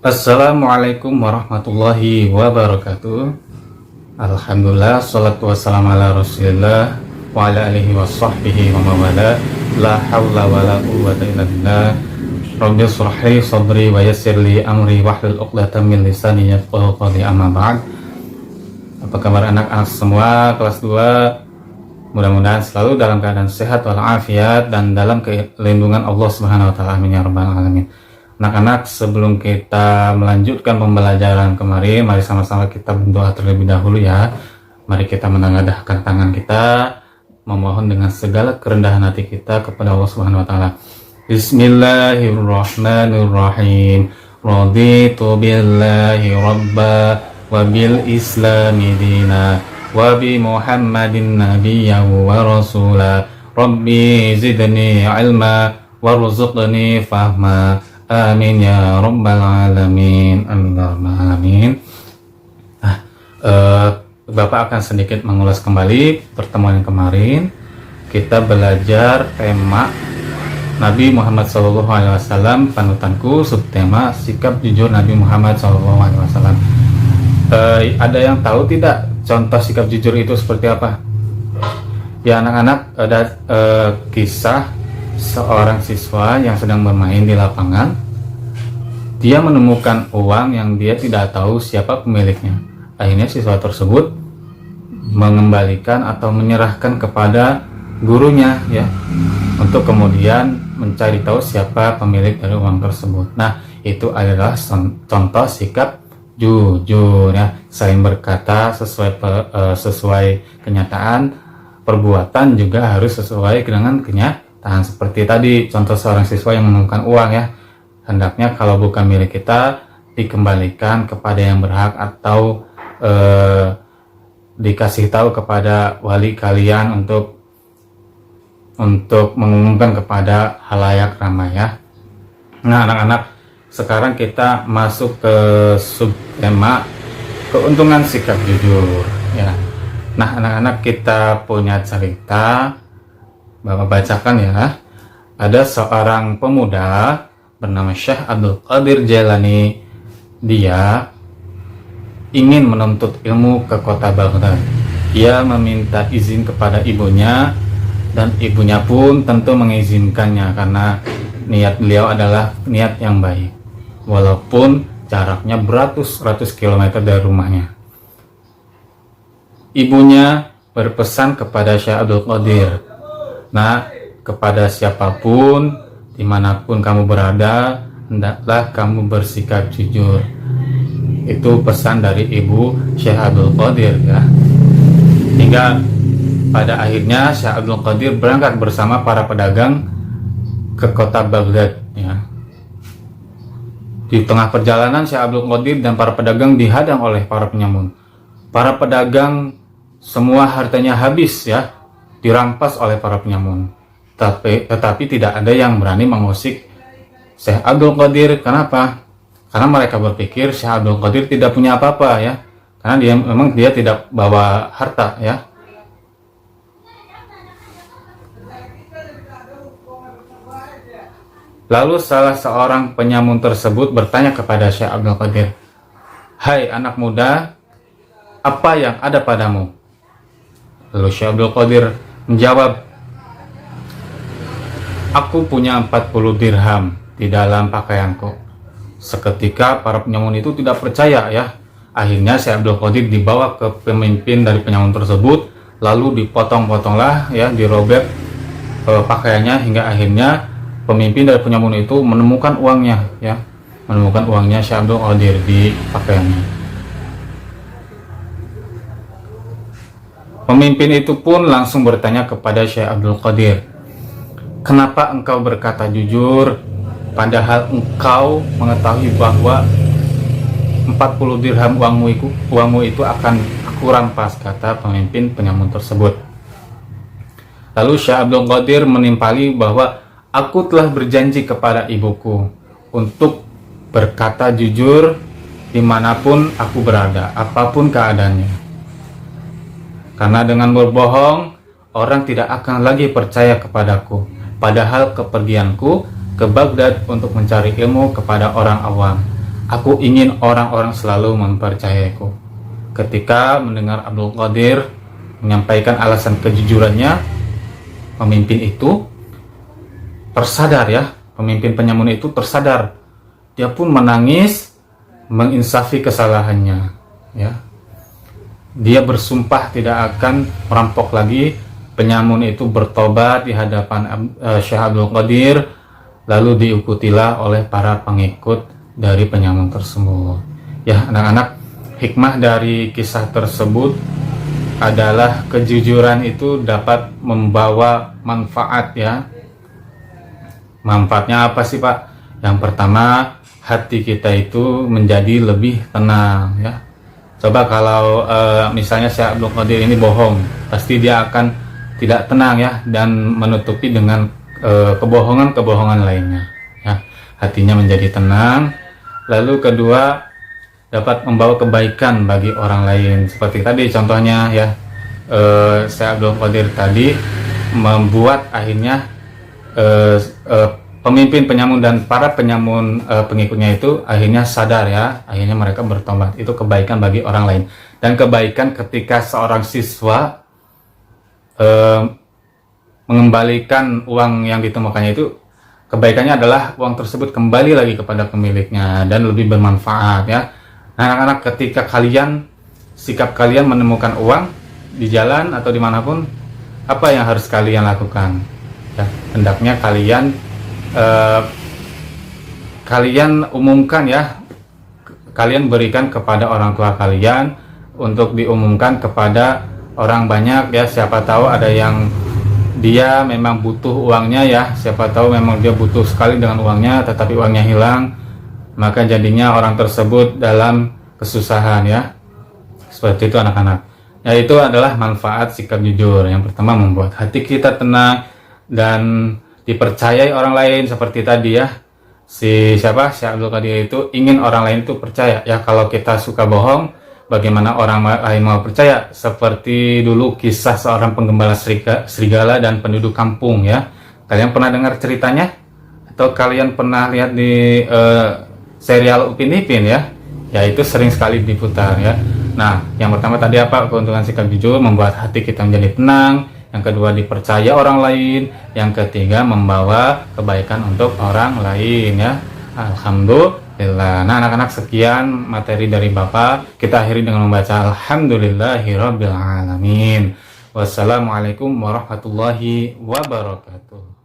Assalamualaikum warahmatullahi wabarakatuh. Alhamdulillah, salatu wassalamu ala rasulillah wa ala alihi wa sahbihi wa mawala. La hawla wa la quwwata illa billah. Rabbi shrah li sadri wa yassir li amri wahlul 'uqdatam min lisani yafqahu qawli, amma ba'd. Apa kabar anak-anak semua kelas 2? Mudah-mudahan selalu dalam keadaan sehat walafiat dan dalam kelindungan Allah Subhanahu wa taala. Amin ya rabbal alamin. Anak-anak, sebelum kita melanjutkan pembelajaran kemarin, mari sama-sama kita berdoa terlebih dahulu ya. Mari kita menengadahkan tangan kita, memohon dengan segala kerendahan hati kita kepada Allah Subhanahu wa taala. Bismillahirrahmanirrahim. Raditu billahi rabba wa bil islami dina wa bi Muhammadin nabiyyan wa rasula. Rabbi zidni ilma warzuqni fahma. Amin ya rabbal alamin. Amin. Bapak akan sedikit mengulas kembali pertemuan yang kemarin. Kita belajar tema Nabi Muhammad SAW, panutanku, subtema sikap jujur Nabi Muhammad SAW. Ada yang tahu tidak contoh sikap jujur itu seperti apa? Ya anak-anak, ada kisah seorang siswa yang sedang bermain di lapangan. Dia menemukan uang yang dia tidak tahu siapa pemiliknya. Akhirnya siswa tersebut mengembalikan atau menyerahkan kepada gurunya ya, untuk kemudian mencari tahu siapa pemilik dari uang tersebut. Nah, itu adalah contoh sikap jujur ya. Selain berkata sesuai kenyataan, perbuatan juga harus sesuai dengan kenyataan. Seperti tadi contoh seorang siswa yang menemukan uang ya, hendaknya kalau bukan milik kita dikembalikan kepada yang berhak atau dikasih tahu kepada wali kalian untuk mengumumkan kepada halayak ramai ya. Nah anak-anak, sekarang kita masuk ke subtema keuntungan sikap jujur ya. Nah anak-anak, kita punya cerita, Bapak bacakan ya. Ada seorang pemuda bernama Syekh Abdul Qadir Jailani. Dia ingin menuntut ilmu ke kota Baghdad. Dia meminta izin kepada ibunya, dan ibunya pun tentu mengizinkannya karena niat beliau adalah niat yang baik, walaupun jaraknya beratus-ratus kilometer dari rumahnya. Ibunya berpesan kepada Syekh Abdul Qadir, nah, kepada siapapun, dimanapun kamu berada, hendaklah kamu bersikap jujur. Itu pesan dari ibu Syekh Abdul Qadir ya. Hingga pada akhirnya Syekh Abdul Qadir berangkat bersama para pedagang ke kota Baghdad ya. Di tengah perjalanan Syekh Abdul Qadir dan para pedagang dihadang oleh para penyamun. Para pedagang semua hartanya habis ya, dirampas oleh para penyamun. Tetapi tidak ada yang berani mengusik Syekh Abdul Qadir. Kenapa? Karena mereka berpikir Syekh Abdul Qadir tidak punya apa-apa ya, karena dia tidak bawa harta ya. Lalu salah seorang penyamun tersebut bertanya kepada Syekh Abdul Qadir, "Hai anak muda, apa yang ada padamu?" Lalu Syekh Abdul Qadir menjawab, "Aku punya 40 dirham di dalam pakaianku." Seketika para penyamun itu tidak percaya ya. Akhirnya Syekh Abdul Qadir dibawa ke pemimpin dari penyamun tersebut, lalu dipotong-potonglah ya, dirobek pakaiannya, hingga akhirnya pemimpin dari penyamun itu menemukan uangnya ya, menemukan uangnya Syekh Abdul Qadir di pakaiannya. Pemimpin itu pun langsung bertanya kepada Syekh Abdul Qadir, "Kenapa engkau berkata jujur, padahal engkau mengetahui bahwa 40 dirham uangmu itu akan aku rampas?" kata pemimpin penyamun tersebut. Lalu Syekh Abdul Qadir menimpali bahwa, "Aku telah berjanji kepada ibuku untuk berkata jujur dimanapun aku berada, apapun keadaannya. Karena dengan berbohong, orang tidak akan lagi percaya kepadaku. Padahal kepergianku ke Baghdad untuk mencari ilmu kepada orang awam Aku ingin orang-orang selalu mempercayaiku. Ketika mendengar Abdul Qadir menyampaikan alasan kejujurannya, pemimpin itu tersadar ya, pemimpin Penyamun itu tersadar. Dia pun menangis, menginsafi kesalahannya ya. Dia bersumpah tidak akan merampok lagi. Penyamun itu bertobat di hadapan Syekh Abdul Qadir, lalu diikutilah oleh para pengikut dari Penyamun tersebut. Ya anak-anak, hikmah dari kisah tersebut adalah kejujuran itu dapat membawa manfaat ya. Manfaatnya apa sih Pak? Yang pertama, hati kita itu menjadi lebih tenang ya. Coba kalau misalnya Syekh Abdul Qadir ini bohong, pasti dia akan tidak tenang ya, dan menutupi dengan kebohongan-kebohongan lainnya ya. Hatinya menjadi tenang. Lalu kedua, dapat membawa kebaikan bagi orang lain. Seperti tadi contohnya ya, Syekh Abdul Qadir tadi membuat akhirnya pemimpin Penyamun dan para Penyamun pengikutnya itu akhirnya sadar ya, akhirnya mereka bertobat. Itu kebaikan bagi orang lain. Dan kebaikan ketika seorang siswa mengembalikan uang yang ditemukannya itu, kebaikannya adalah uang tersebut kembali lagi kepada pemiliknya dan lebih bermanfaat ya. Nah, anak-anak, ketika sikap kalian menemukan uang di jalan atau dimanapun, apa yang harus kalian lakukan ya? Hendaknya kalian umumkan ya, kalian berikan kepada orang tua kalian untuk diumumkan kepada orang banyak ya. Siapa tahu ada yang dia memang butuh uangnya ya, siapa tahu memang dia butuh sekali dengan uangnya, tetapi uangnya hilang, maka jadinya orang tersebut dalam kesusahan ya. Seperti itu anak-anak. Ya, itu adalah manfaat sikap jujur. Yang pertama, membuat hati kita tenang dan dipercayai orang lain. Seperti tadi ya, Syekh Abdul Qadir itu ingin orang lain itu percaya ya. Kalau kita suka bohong, bagaimana orang lain mau percaya? Seperti dulu kisah seorang penggembala serigala dan penduduk kampung ya. Kalian pernah dengar ceritanya? Atau kalian pernah lihat di serial Upin Ipin ya? Ya, itu sering sekali diputar ya. Nah, yang pertama tadi apa? Keuntungan sikap jujur, membuat hati kita menjadi tenang. Yang kedua, dipercaya orang lain. Yang ketiga, membawa kebaikan untuk orang lain ya. Alhamdulillah. Nah anak-anak, sekian materi dari Bapak. Kita akhiri dengan membaca Alhamdulillahirabbil alamin. Wassalamualaikum warahmatullahi wabarakatuh.